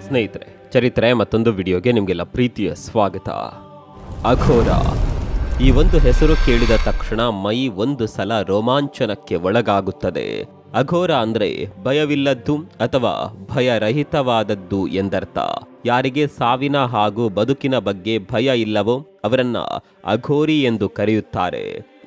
ಸ್ನೇಹಿತರೆ, ಚರಿತ್ರೆ ಮತ್ತೊಂದು ವಿಡಿಯೋಗೆ ನಿಮಗೆಲ್ಲ ಪ್ರೀತಿಯ ಸ್ವಾಗತ. ಅಘೋರ ಈ ಒಂದು ಹೆಸರು ಕೇಳಿದ ತಕ್ಷಣ ಮೈ ಒಂದು ಸಲ ರೋಮಾಂಚನಕ್ಕೆ ಒಳಗಾಗುತ್ತದೆ. ಅಘೋರ ಅಂದ್ರೆ ಭಯವಿಲ್ಲದ್ದು ಅಥವಾ ಭಯರಹಿತವಾದದ್ದು ಎಂದರ್ಥ. ಯಾರಿಗೆ ಸಾವಿನ ಹಾಗೂ ಬದುಕಿನ ಬಗ್ಗೆ ಭಯ ಇಲ್ಲವೋ ಅವರನ್ನ ಅಘೋರಿ ಎಂದು ಕರೆಯುತ್ತಾರೆ.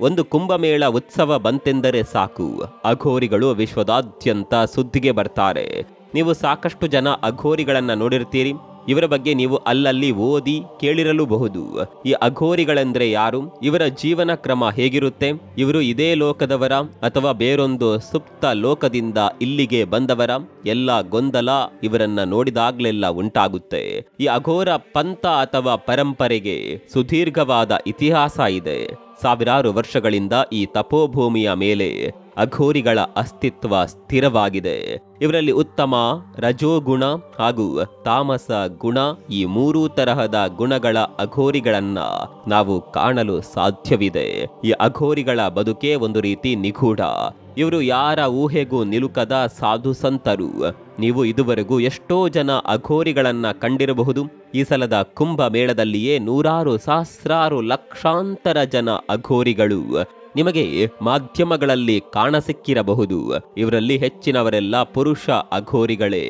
ಒಂದು ಕುಂಭಮೇಳ ಉತ್ಸವ ಬಂತೆಂದರೆ ಸಾಕು, ಅಘೋರಿಗಳು ವಿಶ್ವದಾದ್ಯಂತ ಸುದ್ದಿಗೆ ಬರ್ತಾರೆ. ನೀವು ಸಾಕಷ್ಟು ಜನ ಅಘೋರಿಗಳನ್ನ ನೋಡಿರ್ತೀರಿ. ಇವರ ಬಗ್ಗೆ ನೀವು ಅಲ್ಲಲ್ಲಿ ಓದಿ ಕೇಳಿರಲೂಬಹುದು. ಈ ಅಘೋರಿಗಳೆಂದ್ರೆ ಯಾರು, ಇವರ ಜೀವನ ಕ್ರಮ ಹೇಗಿರುತ್ತೆ, ಇವರು ಇದೇ ಲೋಕದವರ ಅಥವಾ ಬೇರೊಂದು ಸುಪ್ತ ಲೋಕದಿಂದ ಇಲ್ಲಿಗೆ ಬಂದವರ, ಎಲ್ಲ ಗೊಂದಲ ಇವರನ್ನ ನೋಡಿದಾಗ್ಲೆಲ್ಲ ಉಂಟಾಗುತ್ತೆ. ಈ ಅಘೋರ ಪಂಥ ಅಥವಾ ಪರಂಪರೆಗೆ ಸುದೀರ್ಘವಾದ ಇತಿಹಾಸ ಇದೆ. ಸಾವಿರಾರು ವರ್ಷಗಳಿಂದ ಈ ತಪೋಭೂಮಿಯ ಮೇಲೆ ಅಘೋರಿಗಳ ಅಸ್ತಿತ್ವ ಸ್ಥಿರವಾಗಿದೆ. ಇವರಲ್ಲಿ ಉತ್ತಮ, ರಜೋಗುಣ ಹಾಗೂ ತಾಮಸ ಗುಣ, ಈ ಮೂರೂ ತರಹದ ಗುಣಗಳ ಅಘೋರಿಗಳನ್ನ ನಾವು ಕಾಣಲು ಸಾಧ್ಯವಿದೆ. ಈ ಅಘೋರಿಗಳ ಬದುಕೆ ಒಂದು ರೀತಿ ನಿಗೂಢ. ಇವರು ಯಾರ ಊಹೆಗೂ ನಿಲುಕದ ಸಾಧು ಸಂತರು. ನೀವು ಇದುವರೆಗೂ ಎಷ್ಟೋ ಜನ ಅಘೋರಿಗಳನ್ನ ಕಂಡಿರಬಹುದು. ಈ ಸಲದ ಕುಂಭ ಮೇಳದಲ್ಲಿಯೇ ನೂರಾರು, ಸಹಸ್ರಾರು, ಲಕ್ಷಾಂತರ ಜನ ಅಘೋರಿಗಳು ನಿಮಗೆ ಮಾಧ್ಯಮಗಳಲ್ಲಿ ಕಾಣಸಿಕ್ಕಿರಬಹುದು. ಇವರಲ್ಲಿ ಹೆಚ್ಚಿನವರೆಲ್ಲ ಪುರುಷ ಅಘೋರಿಗಳೇ.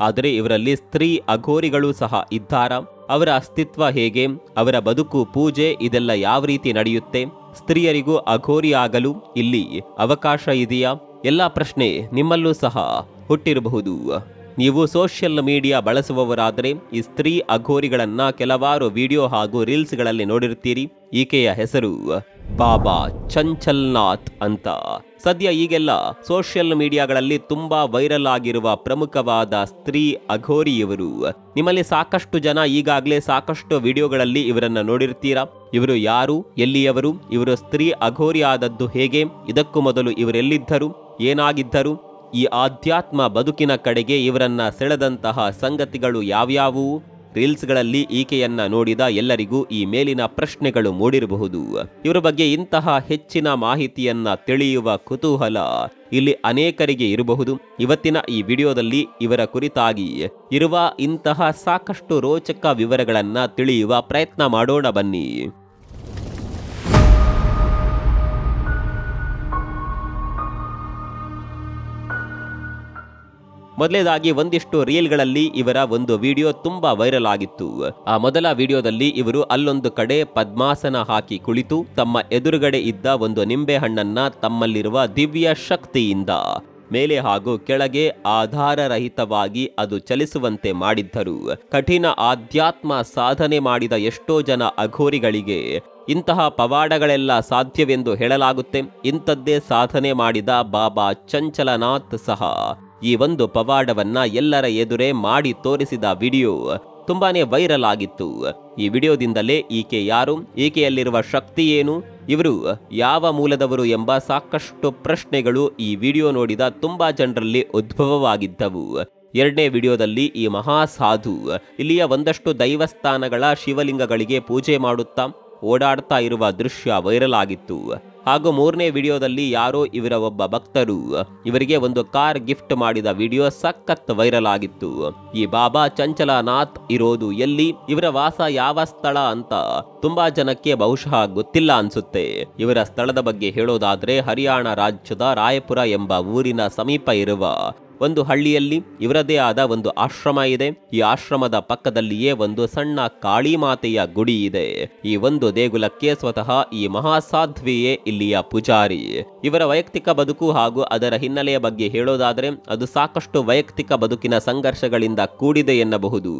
ಆದರೆ ಇವರಲ್ಲಿ ಸ್ತ್ರೀ ಅಘೋರಿಗಳು ಸಹ ಇದ್ದಾರ. ಅವರ ಅಸ್ತಿತ್ವ ಹೇಗೆ, ಅವರ ಬದುಕು, ಪೂಜೆ ಇದೆಲ್ಲ ಯಾವ ರೀತಿ ನಡೆಯುತ್ತೆ, ಸ್ತ್ರೀಯರಿಗೂ ಅಘೋರಿ ಆಗಲು ಇಲ್ಲಿ ಅವಕಾಶ ಇದೆಯಾ, ಎಲ್ಲ ಪ್ರಶ್ನೆ ನಿಮ್ಮಲ್ಲೂ ಸಹ ಹುಟ್ಟಿರಬಹುದು. ನೀವು ಸೋಷಿಯಲ್ ಮೀಡಿಯಾ ಬಳಸುವವರಾದರೆ ಈ ಸ್ತ್ರೀ ಅಘೋರಿಗಳನ್ನ ಕೆಲವಾರು ವಿಡಿಯೋ ಹಾಗೂ ರೀಲ್ಸ್ಗಳಲ್ಲಿ ನೋಡಿರ್ತೀರಿ. ಈಕೆಯ ಹೆಸರು ಬಾಬಾ ಚಂಚಲ್ನಾಥ್ ಅಂತ. ಸದ್ಯ ಈಗೆಲ್ಲ ಸೋಷಿಯಲ್ ಮೀಡಿಯಾಗಳಲ್ಲಿ ತುಂಬಾ ವೈರಲ್ ಆಗಿರುವ ಪ್ರಮುಖವಾದ ಸ್ತ್ರೀ ಅಘೋರಿ ಇವರು. ನಿಮ್ಮಲ್ಲಿ ಸಾಕಷ್ಟು ಜನ ಈಗಾಗಲೇ ಸಾಕಷ್ಟು ವಿಡಿಯೋಗಳಲ್ಲಿ ಇವರನ್ನ ನೋಡಿರ್ತೀರಾ. ಇವರು ಯಾರು, ಎಲ್ಲಿಯವರು, ಇವರು ಸ್ತ್ರೀ ಅಘೋರಿ ಆದದ್ದು ಹೇಗೆ, ಇದಕ್ಕೂ ಮೊದಲು ಇವರೆಲ್ಲಿದ್ದರು, ಏನಾಗಿದ್ದರು, ಈ ಆಧ್ಯಾತ್ಮ ಬದುಕಿನ ಕಡೆಗೆ ಇವರನ್ನ ಸೆಳೆದಂತಹ ಸಂಗತಿಗಳು ಯಾವ್ಯಾವು. ರೀಲ್ಸ್ಗಳಲ್ಲಿ ಈಕೆಯನ್ನ ನೋಡಿದ ಎಲ್ಲರಿಗೂ ಈ ಮೇಲಿನ ಪ್ರಶ್ನೆಗಳು ಮೂಡಿರಬಹುದು. ಇವರ ಬಗ್ಗೆ ಇಂತಹ ಹೆಚ್ಚಿನ ಮಾಹಿತಿಯನ್ನ ತಿಳಿಯುವ ಕುತೂಹಲ ಇಲ್ಲಿ ಅನೇಕರಿಗೆ ಇರಬಹುದು. ಇವತ್ತಿನ ಈ ವಿಡಿಯೋದಲ್ಲಿ ಇವರ ಕುರಿತಾಗಿ ಇರುವ ಇಂತಹ ಸಾಕಷ್ಟು ರೋಚಕ ವಿವರಗಳನ್ನ ತಿಳಿಯುವ ಪ್ರಯತ್ನ ಮಾಡೋಣ ಬನ್ನಿ. ಮೊದಲೇದಾಗಿ ಒಂದಿಷ್ಟು ರೀಲ್ಗಳಲ್ಲಿ ಇವರ ಒಂದು ವಿಡಿಯೋ ತುಂಬಾ ವೈರಲ್ ಆಗಿತ್ತು. ಆ ಮೊದಲ ವಿಡಿಯೋದಲ್ಲಿ ಇವರು ಅಲ್ಲೊಂದು ಕಡೆ ಪದ್ಮಾಸನ ಹಾಕಿ ಕುಳಿತು ತಮ್ಮ ಎದುರುಗಡೆ ಇದ್ದ ಒಂದು ನಿಂಬೆ ಹಣ್ಣನ್ನ ತಮ್ಮಲ್ಲಿರುವ ದಿವ್ಯ ಶಕ್ತಿಯಿಂದ ಮೇಲೆ ಹಾಗೂ ಕೆಳಗೆ ಆಧಾರರಹಿತವಾಗಿ ಅದು ಚಲಿಸುವಂತೆ ಮಾಡಿದ್ದರು. ಕಠಿಣ ಆಧ್ಯಾತ್ಮ ಸಾಧನೆ ಮಾಡಿದ ಎಷ್ಟೋ ಜನ ಅಘೋರಿಗಳಿಗೆ ಇಂತಹ ಪವಾಡಗಳೆಲ್ಲ ಸಾಧ್ಯವೆಂದು ಹೇಳಲಾಗುತ್ತೆ. ಇಂಥದ್ದೇ ಸಾಧನೆ ಮಾಡಿದ ಬಾಬಾ ಚಂಚಲನಾಥ್ ಸಹ ಈ ಒಂದು ಪವಾಡವನ್ನ ಎಲ್ಲರ ಎದುರೇ ಮಾಡಿ ತೋರಿಸಿದ ವಿಡಿಯೋ ತುಂಬಾನೇ ವೈರಲ್ ಆಗಿತ್ತು. ಈ ವಿಡಿಯೋದಿಂದಲೇ ಈಕೆ ಯಾರು, ಈಕೆಯಲ್ಲಿರುವ ಶಕ್ತಿ ಏನು, ಇವರು ಯಾವ ಮೂಲದವರು ಎಂಬ ಸಾಕಷ್ಟು ಪ್ರಶ್ನೆಗಳು ಈ ವಿಡಿಯೋ ನೋಡಿದ ತುಂಬಾ ಜನರಲ್ಲಿ ಉದ್ಭವವಾಗಿದ್ದವು. ಎರಡನೇ ವಿಡಿಯೋದಲ್ಲಿ ಈ ಮಹಾಸಾಧು ಇಲ್ಲಿಯ ಒಂದಷ್ಟು ದೈವಸ್ಥಾನಗಳ ಶಿವಲಿಂಗಗಳಿಗೆ ಪೂಜೆ ಮಾಡುತ್ತಾ ಓಡಾಡ್ತಾ ಇರುವ ದೃಶ್ಯ ವೈರಲ್ ಆಗಿತ್ತು. ಹಾಗೂ ಮೂರನೇ ವಿಡಿಯೋದಲ್ಲಿ ಯಾರೋ ಇವರ ಒಬ್ಬ ಭಕ್ತರು ಇವರಿಗೆ ಒಂದು ಕಾರ್ ಗಿಫ್ಟ್ ಮಾಡಿದ ವಿಡಿಯೋ ಸಖತ್ ವೈರಲ್ ಆಗಿತ್ತು. ಈ ಬಾಬಾ ಚಂಚಲನಾಥ್ ಇರೋದು ಎಲ್ಲಿ, ಇವರ ವಾಸ ಯಾವ ಸ್ಥಳ ಅಂತ ತುಂಬಾ ಜನಕ್ಕೆ ಬಹುಶಃ ಗೊತ್ತಿಲ್ಲ ಅನ್ಸುತ್ತೆ. ಇವರ ಸ್ಥಳದ ಬಗ್ಗೆ ಹೇಳೋದಾದ್ರೆ ಹರಿಯಾಣ ರಾಜ್ಯದ ರಾಯಪುರ ಎಂಬ ಊರಿನ ಸಮೀಪ ಇರುವ ಒಂದು ಹಳ್ಳಿಯಲ್ಲಿ ಇವರದೇ ಆದ ಒಂದು ಆಶ್ರಮ ಇದೆ. ಈ ಆಶ್ರಮದ ಪಕ್ಕದಲ್ಲಿಯೇ ಒಂದು ಸಣ್ಣ ಕಾಳಿ ಮಾತೆಯ ಗುಡಿ ಇದೆ. ಈ ಒಂದು ದೇಗುಲಕ್ಕೆ ಸ್ವತಃ ಈ ಮಹಾಸಾಧ್ವಿಯೇ ಇಲ್ಲಿಯ ಪೂಜಾರಿ. ಇವರ ವೈಯಕ್ತಿಕ ಬದುಕು ಹಾಗೂ ಅದರ ಹಿನ್ನೆಲೆಯ ಬಗ್ಗೆ ಹೇಳೋದಾದ್ರೆ ಅದು ಸಾಕಷ್ಟು ವೈಯಕ್ತಿಕ ಬದುಕಿನ ಸಂಘರ್ಷಗಳಿಂದ ಕೂಡಿದೆ ಎನ್ನಬಹುದು.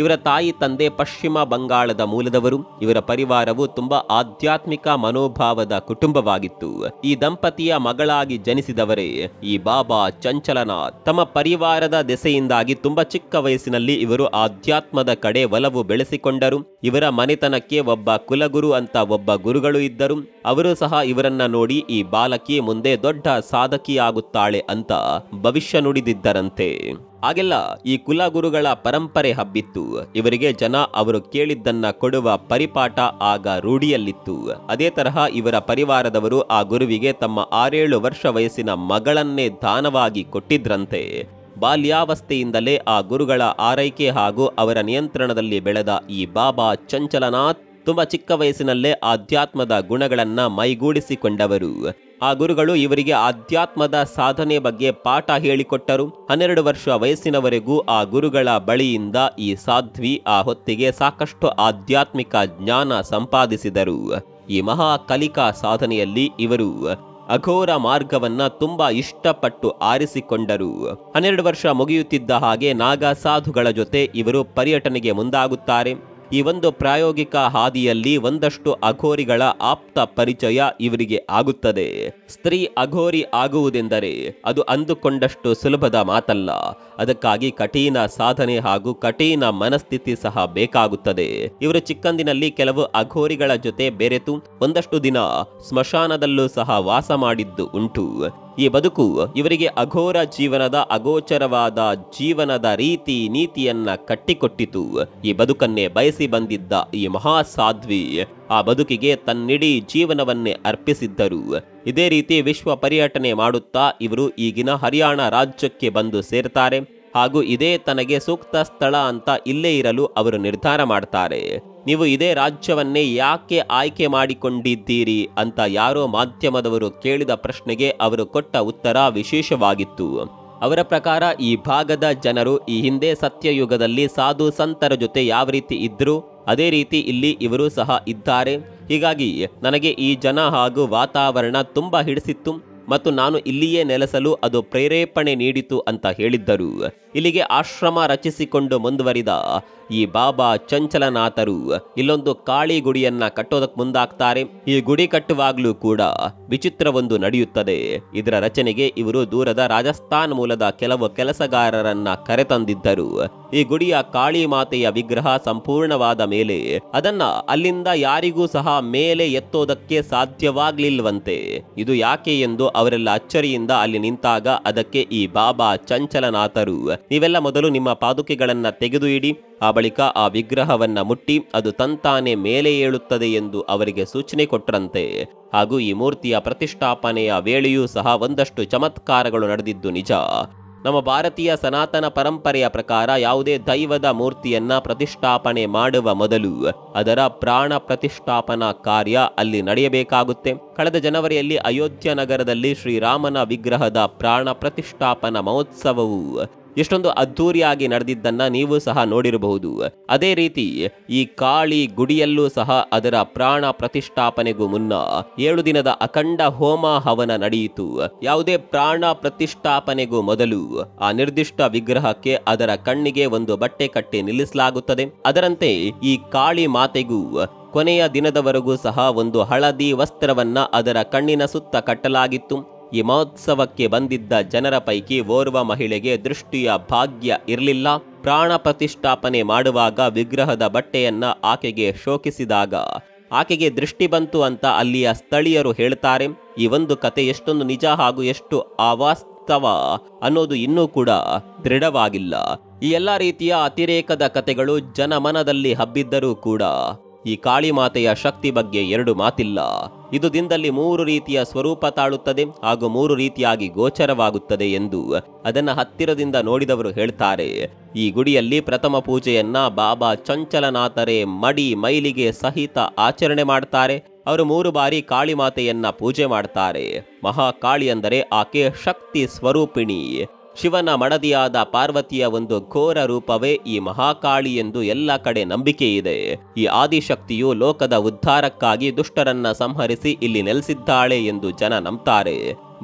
ಇವರ ತಾಯಿ ತಂದೆ ಪಶ್ಚಿಮ ಬಂಗಾಳದ ಮೂಲದವರು. ಇವರ ಪರಿವಾರವು ತುಂಬಾ ಆಧ್ಯಾತ್ಮಿಕ ಮನೋಭಾವದ ಕುಟುಂಬವಾಗಿತ್ತು. ಈ ದಂಪತಿಯ ಮಗಳಾಗಿ ಜನಿಸಿದವರೇ ಈ ಬಾಬಾ ಚಂಚಲನಾಥ್. ತಮ್ಮ ಪರಿವಾರದ ದೆಸೆಯಿಂದಾಗಿ ತುಂಬಾ ಚಿಕ್ಕ ವಯಸ್ಸಿನಲ್ಲಿ ಇವರು ಆಧ್ಯಾತ್ಮದ ಕಡೆ ಒಲವು ಬೆಳೆಸಿಕೊಂಡರು. ಇವರ ಮನೆತನಕ್ಕೆ ಒಬ್ಬ ಕುಲಗುರು ಅಂತ ಒಬ್ಬ ಗುರುಗಳು ಇದ್ದರು. ಅವರು ಸಹ ಇವರನ್ನ ನೋಡಿ ಈ ಬಾಲಕಿ ಮುಂದೆ ದೊಡ್ಡ ಸಾಧಕಿಯಾಗುತ್ತಾಳೆ ಅಂತ ಭವಿಷ್ಯ ನುಡಿದಿದ್ದರಂತೆ. ಆಗೆಲ್ಲ ಈ ಕುಲಗುರುಗಳ ಪರಂಪರೆ ಹಬ್ಬಿತ್ತು. ಇವರಿಗೆ ಜನ ಅವರು ಕೇಳಿದ್ದನ್ನ ಕೊಡುವ ಪರಿಪಾಠ ಆಗ ರೂಢಿಯಲ್ಲಿತ್ತು. ಅದೇ ತರಹ ಇವರ ಪರಿವಾರದವರು ಆ ಗುರುವಿಗೆ ತಮ್ಮ 6-7 ವರ್ಷ ವಯಸ್ಸಿನ ಮಗಳನ್ನೇ ದಾನವಾಗಿ ಕೊಟ್ಟಿದ್ರಂತೆ. ಬಾಲ್ಯಾವಸ್ಥೆಯಿಂದಲೇ ಆ ಗುರುಗಳ ಆರೈಕೆ ಹಾಗೂ ಅವರ ನಿಯಂತ್ರಣದಲ್ಲಿ ಬೆಳೆದ ಈ ಬಾಬಾ ಚಂಚಲನಾಥ್ ತುಂಬಾ ಚಿಕ್ಕ ವಯಸ್ಸಿನಲ್ಲೇ ಆಧ್ಯಾತ್ಮದ ಗುಣಗಳನ್ನ ಮೈಗೂಡಿಸಿಕೊಂಡವರು. ಆ ಗುರುಗಳು ಇವರಿಗೆ ಆಧ್ಯಾತ್ಮದ ಸಾಧನೆ ಬಗ್ಗೆ ಪಾಠ ಹೇಳಿಕೊಟ್ಟರು. 12 ವರ್ಷ ವಯಸ್ಸಿನವರೆಗೂ ಆ ಗುರುಗಳ ಬಳಿಯಿಂದ ಈ ಸಾಧ್ವಿ ಆ ಹೊತ್ತಿಗೆ ಸಾಕಷ್ಟು ಆಧ್ಯಾತ್ಮಿಕ ಜ್ಞಾನ ಸಂಪಾದಿಸಿದರು. ಈ ಮಹಾ ಕಲಿಕಾ ಸಾಧನೆಯಲ್ಲಿ ಇವರು ಅಘೋರ ಮಾರ್ಗವನ್ನ ತುಂಬಾ ಇಷ್ಟಪಟ್ಟು ಆರಿಸಿಕೊಂಡರು. 12 ವರ್ಷ ಮುಗಿಯುತ್ತಿದ್ದ ಹಾಗೆ ನಾಗಾ ಸಾಧುಗಳ ಜೊತೆ ಇವರು ಪರ್ಯಟನೆಗೆ ಮುಂದಾಗುತ್ತಾರೆ. ಈ ಒಂದು ಪ್ರಾಯೋಗಿಕ ಹಾದಿಯಲ್ಲಿ ಒಂದಷ್ಟು ಅಘೋರಿಗಳ ಆಪ್ತ ಪರಿಚಯ ಇವರಿಗೆ ಆಗುತ್ತದೆ. ಸ್ತ್ರೀ ಅಘೋರಿ ಆಗುವುದೆಂದರೆ ಅದು ಅಂದುಕೊಂಡಷ್ಟು ಸುಲಭದ ಮಾತಲ್ಲ. ಅದಕ್ಕಾಗಿ ಕಠಿಣ ಸಾಧನೆ ಹಾಗೂ ಕಠಿಣ ಮನಸ್ಥಿತಿ ಸಹ ಬೇಕಾಗುತ್ತದೆ. ಇವರು ಚಿಕ್ಕಂದಿನಲ್ಲಿ ಕೆಲವು ಅಘೋರಿಗಳ ಜೊತೆ ಬೆರೆತು ಒಂದಷ್ಟು ದಿನ ಸ್ಮಶಾನದಲ್ಲೂ ಸಹ ವಾಸ ಮಾಡಿದ್ದು ಉಂಟು. ಈ ಬದುಕು ಇವರಿಗೆ ಅಘೋರ ಜೀವನದ ಅಗೋಚರವಾದ ಜೀವನದ ರೀತಿ ನೀತಿಯನ್ನ ಕಟ್ಟಿಕೊಟ್ಟಿತು. ಈ ಬದುಕನ್ನೇ ಬಯಸಿ ಬಂದಿದ್ದ ಈ ಮಹಾಸಾಧ್ವಿ ಆ ಬದುಕಿಗೆ ತನ್ನಿಡೀ ಜೀವನವನ್ನೇ ಅರ್ಪಿಸಿದ್ದರು. ಇದೇ ರೀತಿ ವಿಶ್ವ ಪರ್ಯಟನೆ ಮಾಡುತ್ತಾ ಇವರು ಈಗಿನ ಹರಿಯಾಣ ರಾಜ್ಯಕ್ಕೆ ಬಂದು ಸೇರ್ತಾರೆ. ಹಾಗೂ ಇದೇ ತನಗೆ ಸೂಕ್ತ ಸ್ಥಳ ಅಂತ ಇಲ್ಲೇ ಇರಲು ಅವರು ನಿರ್ಧಾರ ಮಾಡ್ತಾರೆ. ನೀವು ಇದೇ ರಾಜ್ಯವನ್ನೇ ಯಾಕೆ ಆಯ್ಕೆ ಮಾಡಿಕೊಂಡಿದ್ದೀರಿ ಅಂತ ಯಾರೋ ಮಾಧ್ಯಮದವರು ಕೇಳಿದ ಪ್ರಶ್ನೆಗೆ ಅವರು ಕೊಟ್ಟ ಉತ್ತರ ವಿಶೇಷವಾಗಿತ್ತು. ಅವರ ಪ್ರಕಾರ ಈ ಭಾಗದ ಜನರು ಈ ಹಿಂದೆ ಸತ್ಯಯುಗದಲ್ಲಿ ಸಾಧು ಸಂತರ ಜೊತೆ ಯಾವ ರೀತಿ ಇದ್ರು ಅದೇ ರೀತಿ ಇಲ್ಲಿ ಇವರು ಸಹ ಇದ್ದಾರೆ. ಹೀಗಾಗಿ ನನಗೆ ಈ ಜನ ಹಾಗೂ ವಾತಾವರಣ ತುಂಬಾ ಹಿಡಿಸಿತ್ತು ಮತ್ತು ನಾನು ಇಲ್ಲಿಯೇ ನೆಲೆಸಲು ಅದು ಪ್ರೇರೇಪಣೆ ನೀಡಿತು ಅಂತ ಹೇಳಿದ್ದರು. ಇಲ್ಲಿಗೆ ಆಶ್ರಮ ರಚಿಸಿಕೊಂಡು ಮುಂದುವರಿದ ಈ ಬಾಬಾ ಚಂಚಲನಾಥರು ಇಲ್ಲೊಂದು ಕಾಳಿ ಗುಡಿಯನ್ನ ಕಟ್ಟೋದಕ್ಕೆ ಮುಂದಾಗ್ತಾರೆ. ಈ ಗುಡಿ ಕಟ್ಟುವಾಗ್ಲೂ ಕೂಡ ವಿಚಿತ್ರವೊಂದು ನಡೆಯುತ್ತದೆ. ಇದರ ರಚನೆಗೆ ಇವರು ದೂರದ ರಾಜಸ್ಥಾನ್ ಮೂಲದ ಕೆಲವು ಕೆಲಸಗಾರರನ್ನ ಕರೆತಂದಿದ್ದರು. ಈ ಗುಡಿಯ ಕಾಳಿ ಮಾತೆಯ ವಿಗ್ರಹ ಸಂಪೂರ್ಣವಾದ ಮೇಲೆ ಅದನ್ನ ಅಲ್ಲಿಂದ ಯಾರಿಗೂ ಸಹ ಮೇಲೆ ಎತ್ತೋದಕ್ಕೆ ಸಾಧ್ಯವಾಗ್ಲಿಲ್ವಂತೆ. ಇದು ಯಾಕೆ ಎಂದು ಅವರೆಲ್ಲ ಅಚ್ಚರಿಯಿಂದ ಅಲ್ಲಿ ನಿಂತಾಗ ಅದಕ್ಕೆ ಈ ಬಾಬಾ ಚಂಚಲನಾಥರು ನೀವೆಲ್ಲ ಮೊದಲು ನಿಮ್ಮ ಪಾದುಕೆಗಳನ್ನ ತೆಗೆದು ಇಡಿ, ಆ ಬಳಿಕ ಆ ವಿಗ್ರಹವನ್ನ ಮುಟ್ಟಿ ಅದು ತಂತಾನೆ ಮೇಲೆ ಏಳುತ್ತದೆ ಎಂದು ಅವರಿಗೆ ಸೂಚನೆ ಕೊಟ್ಟರಂತೆ. ಹಾಗೂ ಈ ಮೂರ್ತಿಯ ಪ್ರತಿಷ್ಠಾಪನೆಯ ವೇಳೆಯೂ ಸಹ ಒಂದಷ್ಟು ಚಮತ್ಕಾರಗಳು ನಡೆದಿದ್ದು ನಿಜ. ನಮ್ಮ ಭಾರತೀಯ ಸನಾತನ ಪರಂಪರೆಯ ಪ್ರಕಾರ ಯಾವುದೇ ದೈವದ ಮೂರ್ತಿಯನ್ನ ಪ್ರತಿಷ್ಠಾಪನೆ ಮಾಡುವ ಮೊದಲು ಅದರ ಪ್ರಾಣ ಪ್ರತಿಷ್ಠಾಪನಾ ಕಾರ್ಯ ಅಲ್ಲಿ ನಡೆಯಬೇಕಾಗುತ್ತೆ. ಕಳೆದ ಜನವರಿಯಲ್ಲಿ ಅಯೋಧ್ಯ ನಗರದಲ್ಲಿ ಶ್ರೀರಾಮನ ವಿಗ್ರಹದ ಪ್ರಾಣ ಪ್ರತಿಷ್ಠಾಪನಾ ಮಹೋತ್ಸವವು ಎಷ್ಟೊಂದು ಅದ್ಧೂರಿಯಾಗಿ ನಡೆದಿದ್ದನ್ನ ನೀವು ಸಹ ನೋಡಿರಬಹುದು. ಅದೇ ರೀತಿ ಈ ಕಾಳಿ ಗುಡಿಯಲ್ಲೂ ಸಹ ಅದರ ಪ್ರಾಣ ಪ್ರತಿಷ್ಠಾಪನೆಗೂ ಮುನ್ನ 7 ದಿನದ ಅಖಂಡ ಹೋಮ ಹವನ ನಡೆಯಿತು. ಯಾವುದೇ ಪ್ರಾಣ ಪ್ರತಿಷ್ಠಾಪನೆಗೂ ಮೊದಲು ಆ ನಿರ್ದಿಷ್ಟ ವಿಗ್ರಹಕ್ಕೆ ಅದರ ಕಣ್ಣಿಗೆ ಒಂದು ಬಟ್ಟೆ ಕಟ್ಟಿ ನಿಲ್ಲಿಸಲಾಗುತ್ತದೆ. ಅದರಂತೆ ಈ ಕಾಳಿ ಮಾತೆಗೂ ಕೊನೆಯ ದಿನದವರೆಗೂ ಸಹ ಒಂದು ಹಳದಿ ವಸ್ತ್ರವನ್ನ ಅದರ ಕಣ್ಣಿನ ಸುತ್ತ ಕಟ್ಟಲಾಗಿತ್ತು. ಈ ಮಹೋತ್ಸವಕ್ಕೆ ಬಂದಿದ್ದ ಜನರ ಪೈಕಿ ಓರ್ವ ಮಹಿಳೆಗೆ ದೃಷ್ಟಿಯ ಭಾಗ್ಯ ಇರಲಿಲ್ಲ. ಪ್ರಾಣ ಪ್ರತಿಷ್ಠಾಪನೆ ಮಾಡುವಾಗ ವಿಗ್ರಹದ ಬಟ್ಟೆಯನ್ನ ಆಕೆಗೆ ಶೋಕಿಸಿದಾಗ ಆಕೆಗೆ ದೃಷ್ಟಿ ಬಂತು ಅಂತ ಅಲ್ಲಿಯ ಸ್ಥಳೀಯರು ಹೇಳ್ತಾರೆ. ಈ ಒಂದು ಕತೆ ಎಷ್ಟೊಂದು ನಿಜ ಹಾಗೂ ಎಷ್ಟು ಅವಾಸ್ತವ ಅನ್ನೋದು ಇನ್ನೂ ಕೂಡ ದೃಢವಾಗಿಲ್ಲ. ಈ ಎಲ್ಲ ರೀತಿಯ ಅತಿರೇಕದ ಕತೆಗಳು ಜನಮನದಲ್ಲಿ ಹಬ್ಬಿದ್ದರೂ ಕೂಡ ಈ ಕಾಳಿಮಾತೆಯ ಶಕ್ತಿ ಬಗ್ಗೆ 2 ಮಾತಿಲ್ಲ. ಇದು ದಿನದಲ್ಲಿ 3 ರೀತಿಯ ಸ್ವರೂಪ ತಾಳುತ್ತದೆ ಹಾಗೂ 3 ರೀತಿಯಾಗಿ ಗೋಚರವಾಗುತ್ತದೆ ಎಂದು ಅದನ್ನ ಹತ್ತಿರದಿಂದ ನೋಡಿದವರು ಹೇಳ್ತಾರೆ. ಈ ಗುಡಿಯಲ್ಲಿ ಪ್ರಥಮ ಪೂಜೆಯನ್ನ ಬಾಬಾ ಚಂಚಲನಾಥರೇ ಮಡಿ ಮೈಲಿಗೆ ಸಹಿತ ಆಚರಣೆ ಮಾಡ್ತಾರೆ. ಅವರು 3 ಬಾರಿ ಕಾಳಿಮಾತೆಯನ್ನ ಪೂಜೆ ಮಾಡ್ತಾರೆ. ಮಹಾಕಾಳಿ ಅಂದರೆ ಆಕೆ ಶಕ್ತಿ ಸ್ವರೂಪಿಣಿ. ಶಿವನ ಮಡದಿಯಾದ ಪಾರ್ವತಿಯ ಒಂದು ಘೋರ ರೂಪವೇ ಈ ಮಹಾಕಾಳಿ ಎಂದು ಎಲ್ಲ ಕಡೆ ನಂಬಿಕೆ ಇದೆ. ಈ ಆದಿಶಕ್ತಿಯು ಲೋಕದ ಉದ್ಧಾರಕ್ಕಾಗಿ ದುಷ್ಟರನ್ನ ಸಂಹರಿಸಿ ಇಲ್ಲಿ ನೆಲೆಸಿದ್ದಾಳೆ ಎಂದು ಜನ ನಂಬ್ತಾರೆ.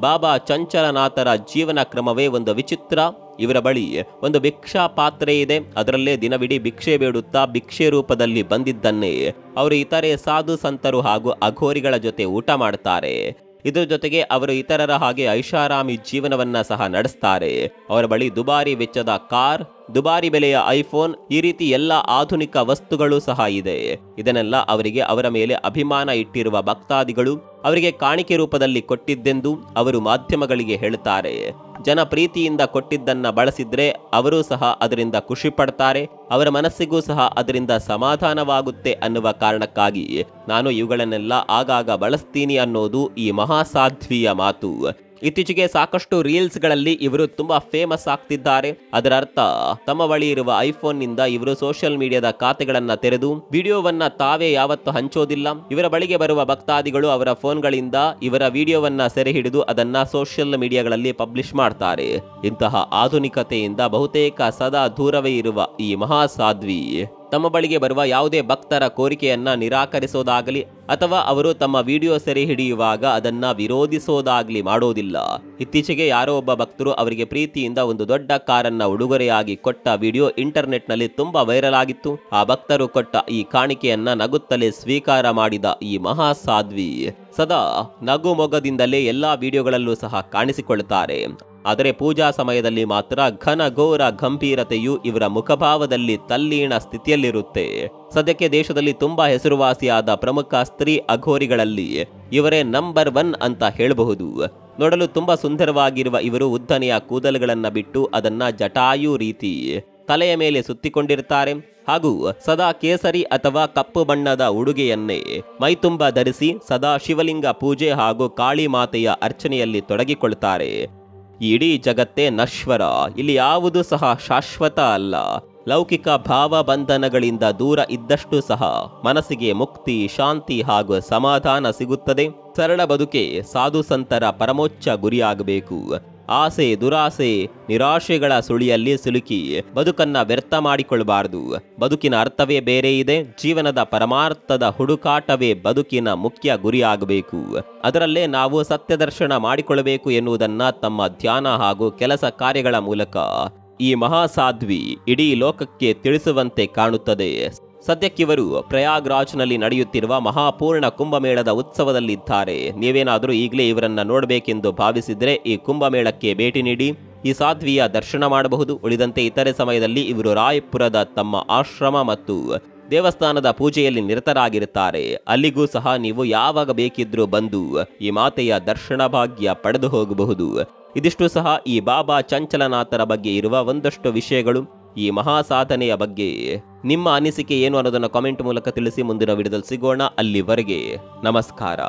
ಬಾಬಾ ಚಂಚಲನಾಥರ ಜೀವನ ಕ್ರಮವೇ ಒಂದು ವಿಚಿತ್ರ. ಇವರ ಬಳಿ ಒಂದು ಭಿಕ್ಷಾ ಪಾತ್ರೆ ಇದೆ. ಅದರಲ್ಲೇ ದಿನವಿಡೀ ಭಿಕ್ಷೆ ಬೇಡುತ್ತಾ ಭಿಕ್ಷೆ ರೂಪದಲ್ಲಿ ಬಂದಿದ್ದನ್ನೇ ಅವರು ಇತರೆ ಸಾಧು ಸಂತರು ಹಾಗೂ ಅಘೋರಿಗಳ ಜೊತೆ ಊಟ ಮಾಡ್ತಾರೆ. ಇದರ ಜೊತೆಗೆ ಅವರು ಇತರರ ಹಾಗೆ ಐಷಾರಾಮಿ ಜೀವನವನ್ನ ಸಹ ನಡೆಸ್ತಾರೆ. ಅವರ ಬಳಿ ದುಬಾರಿ ವೆಚ್ಚದ ಕಾರ್, ದುಬಾರಿ ಬೆಲೆಯ ಐಫೋನ್, ಈ ರೀತಿ ಎಲ್ಲ ಆಧುನಿಕ ವಸ್ತುಗಳು ಸಹ ಇದೆ. ಇದನ್ನೆಲ್ಲ ಅವರಿಗೆ ಅವರ ಮೇಲೆ ಅಭಿಮಾನ ಇಟ್ಟಿರುವ ಭಕ್ತಾದಿಗಳು ಅವರಿಗೆ ಕಾಣಿಕೆ ರೂಪದಲ್ಲಿ ಕೊಟ್ಟಿದ್ದೆಂದು ಅವರು ಮಾಧ್ಯಮಗಳಿಗೆ ಹೇಳ್ತಾರೆ. ಜನ ಪ್ರೀತಿಯಿಂದ ಕೊಟ್ಟಿದ್ದನ್ನ ಬಳಸಿದ್ರೆ ಅವರೂ ಸಹ ಅದರಿಂದ ಖುಷಿ ಪಡ್ತಾರೆ, ಅವರ ಮನಸ್ಸಿಗೂ ಸಹ ಅದರಿಂದ ಸಮಾಧಾನವಾಗುತ್ತೆ ಅನ್ನುವ ಕಾರಣಕ್ಕಾಗಿ ನಾನು ಇವುಗಳನ್ನೆಲ್ಲ ಆಗಾಗ ಬಳಸ್ತೀನಿ ಅನ್ನೋದು ಈ ಮಹಾಸಾಧ್ವಿಯ ಮಾತು. ಇತ್ತೀಚೆಗೆ ಸಾಕಷ್ಟು ರೀಲ್ಸ್ ಗಳಲ್ಲಿ ಇವರು ತುಂಬಾ ಫೇಮಸ್ ಆಗ್ತಿದ್ದಾರೆ. ಅದರ ಅರ್ಥ ತಮ್ಮ ಬಳಿ ಇರುವ ಐಫೋನ್ ನಿಂದ ಇವರು ಸೋಷಿಯಲ್ ಮೀಡಿಯಾದ ಖಾತೆಗಳನ್ನ ತೆರೆದು ವಿಡಿಯೋವನ್ನ ತಾವೇ ಯಾವತ್ತೂ ಹಂಚೋದಿಲ್ಲ. ಇವರ ಬಳಿಗೆ ಬರುವ ಭಕ್ತಾದಿಗಳು ಅವರ ಫೋನ್ಗಳಿಂದ ಇವರ ವಿಡಿಯೋವನ್ನ ಸೆರೆ ಹಿಡಿದು ಅದನ್ನ ಸೋಷಿಯಲ್ ಮೀಡಿಯಾಗಳಲ್ಲಿ ಪಬ್ಲಿಷ್ ಮಾಡ್ತಾರೆ. ಇಂತಹ ಆಧುನಿಕತೆಯಿಂದ ಬಹುತೇಕ ಸದಾ ದೂರವೇ ಇರುವ ಈ ಮಹಾಸಾಧ್ವಿ ತಮ್ಮ ಬಳಿಗೆ ಬರುವ ಯಾವುದೇ ಭಕ್ತರ ಕೋರಿಕೆಯನ್ನ ನಿರಾಕರಿಸೋದಾಗಲಿ ಅಥವಾ ಅವರು ತಮ್ಮ ವಿಡಿಯೋ ಸೆರೆ ಹಿಡಿಯುವಾಗ ಅದನ್ನ ವಿರೋಧಿಸೋದಾಗ್ಲಿ ಮಾಡೋದಿಲ್ಲ. ಇತ್ತೀಚೆಗೆ ಯಾರೋ ಒಬ್ಬ ಭಕ್ತರು ಅವರಿಗೆ ಪ್ರೀತಿಯಿಂದ ಒಂದು ದೊಡ್ಡ ಕಾರನ್ನ ಉಡುಗೊರೆಯಾಗಿ ಕೊಟ್ಟ ವಿಡಿಯೋ ಇಂಟರ್ನೆಟ್ ನಲ್ಲಿ ತುಂಬಾ ವೈರಲ್ ಆಗಿತ್ತು. ಆ ಭಕ್ತರು ಕೊಟ್ಟ ಈ ಕಾಣಿಕೆಯನ್ನ ನಗುತ್ತಲೇ ಸ್ವೀಕಾರ ಮಾಡಿದ ಈ ಮಹಾಸಾಧ್ವಿ ಸದಾ ನಗು ಮೊಗದಿಂದಲೇ ಎಲ್ಲಾ ವಿಡಿಯೋಗಳಲ್ಲೂ ಸಹ ಕಾಣಿಸಿಕೊಳ್ಳುತ್ತಾರೆ. ಆದರೆ ಪೂಜಾ ಸಮಯದಲ್ಲಿ ಮಾತ್ರ ಘನಘೋರ ಗಂಭೀರತೆಯು ಇವರ ಮುಖಭಾವದಲ್ಲಿ ತಲ್ಲೀನ ಸ್ಥಿತಿಯಲ್ಲಿರುತ್ತೆ. ಸದ್ಯಕ್ಕೆ ದೇಶದಲ್ಲಿ ತುಂಬಾ ಹೆಸರುವಾಸಿಯಾದ ಪ್ರಮುಖ ಸ್ತ್ರೀ ಅಘೋರಿಗಳಲ್ಲಿ ಇವರೇ ನಂಬರ್ 1 ಅಂತ ಹೇಳಬಹುದು. ನೋಡಲು ತುಂಬಾ ಸುಂದರವಾಗಿರುವ ಇವರು ಉದ್ದನೆಯ ಕೂದಲುಗಳನ್ನ ಬಿಟ್ಟು ಅದನ್ನ ಜಟಾಯು ರೀತಿ ತಲೆಯ ಮೇಲೆ ಸುತ್ತಿಕೊಂಡಿರ್ತಾರೆ ಹಾಗೂ ಸದಾ ಕೇಸರಿ ಅಥವಾ ಕಪ್ಪು ಬಣ್ಣದ ಉಡುಗೆಯನ್ನೇ ಮೈತುಂಬ ಧರಿಸಿ ಸದಾ ಶಿವಲಿಂಗ ಪೂಜೆ ಹಾಗೂ ಕಾಳಿ ಮಾತೆಯ ಅರ್ಚನೆಯಲ್ಲಿ ತೊಡಗಿಕೊಳ್ಳುತ್ತಾರೆ. ಇಡೀ ಜಗತ್ತೇ ನಶ್ವರ, ಇಲ್ಲಿ ಯಾವುದು ಸಹ ಶಾಶ್ವತ ಅಲ್ಲ. ಲೌಕಿಕ ಭಾವಬಂಧನಗಳಿಂದ ದೂರ ಇದ್ದಷ್ಟು ಸಹ ಮನಸ್ಸಿಗೆ ಮುಕ್ತಿ, ಶಾಂತಿ ಹಾಗೂ ಸಮಾಧಾನ ಸಿಗುತ್ತದೆ. ಸರಳ ಬದುಕೆ ಸಾಧು ಸಂತರ ಪರಮೋಚ್ಚ ಗುರಿಯಾಗಬೇಕು. ಆಸೆ, ದುರಾಸೆ, ನಿರಾಶೆಗಳ ಸುಳಿಯಲ್ಲಿ ಸಿಲುಕಿ ಬದುಕನ್ನ ವ್ಯರ್ಥ ಮಾಡಿಕೊಳ್ಳಬಾರದು. ಬದುಕಿನ ಅರ್ಥವೇ ಬೇರೆ ಇದೆ. ಜೀವನದ ಪರಮಾರ್ಥದ ಹುಡುಕಾಟವೇ ಬದುಕಿನ ಮುಖ್ಯ ಗುರಿಯಾಗಬೇಕು. ಅದರಲ್ಲೇ ನಾವು ಸತ್ಯದರ್ಶನ ಮಾಡಿಕೊಳ್ಳಬೇಕು ಎನ್ನುವುದನ್ನ ತಮ್ಮ ಧ್ಯಾನ ಹಾಗೂ ಕೆಲಸ ಕಾರ್ಯಗಳ ಮೂಲಕ ಈ ಮಹಾಸಾಧ್ವಿ ಇಡೀ ಲೋಕಕ್ಕೆ ತಿಳಿಸುವಂತೆ ಕಾಣುತ್ತದೆ. ಸದ್ಯಕ್ಕಿವರು ಪ್ರಯಾಗ್ರಾಜ್ನಲ್ಲಿ ನಡೆಯುತ್ತಿರುವ ಮಹಾಪೂರ್ಣ ಕುಂಭಮೇಳದ ಉತ್ಸವದಲ್ಲಿದ್ದಾರೆ. ನೀವೇನಾದರೂ ಈಗಲೇ ಇವರನ್ನ ನೋಡಬೇಕೆಂದು ಭಾವಿಸಿದ್ರೆ ಈ ಕುಂಭಮೇಳಕ್ಕೆ ಭೇಟಿ ನೀಡಿ ಈ ಸಾಧ್ವಿಯ ದರ್ಶನ ಮಾಡಬಹುದು. ಉಳಿದಂತೆ ಇತರೆ ಸಮಯದಲ್ಲಿ ಇವರು ರಾಯಪುರದ ತಮ್ಮ ಆಶ್ರಮ ಮತ್ತು ದೇವಸ್ಥಾನದ ಪೂಜೆಯಲ್ಲಿ ನಿರತರಾಗಿರುತ್ತಾರೆ. ಅಲ್ಲಿಗೂ ಸಹ ನೀವು ಯಾವಾಗ ಬೇಕಿದ್ರೂ ಬಂದು ಈ ಮಾತೆಯ ದರ್ಶನ ಭಾಗ್ಯ ಪಡೆದು ಹೋಗಬಹುದು. ಇದಿಷ್ಟು ಸಹ ಈ ಬಾಬಾ ಚಂಚಲನಾಥರ ಬಗ್ಗೆ ಇರುವ ಒಂದಷ್ಟು ವಿಷಯಗಳು. ಈ ಮಹಾಸಾಧನೆಯ ಬಗ್ಗೆ ನಿಮ್ಮ ಅನಿಸಿಕೆ ಏನು ಅನ್ನೋದನ್ನು ಕಾಮೆಂಟ್ ಮೂಲಕ ತಿಳಿಸಿ. ಮುಂದಿನ ವಿಡಿಯೋದಲ್ಲಿ ಸಿಗೋಣ. ಅಲ್ಲಿವರೆಗೆ ನಮಸ್ಕಾರ.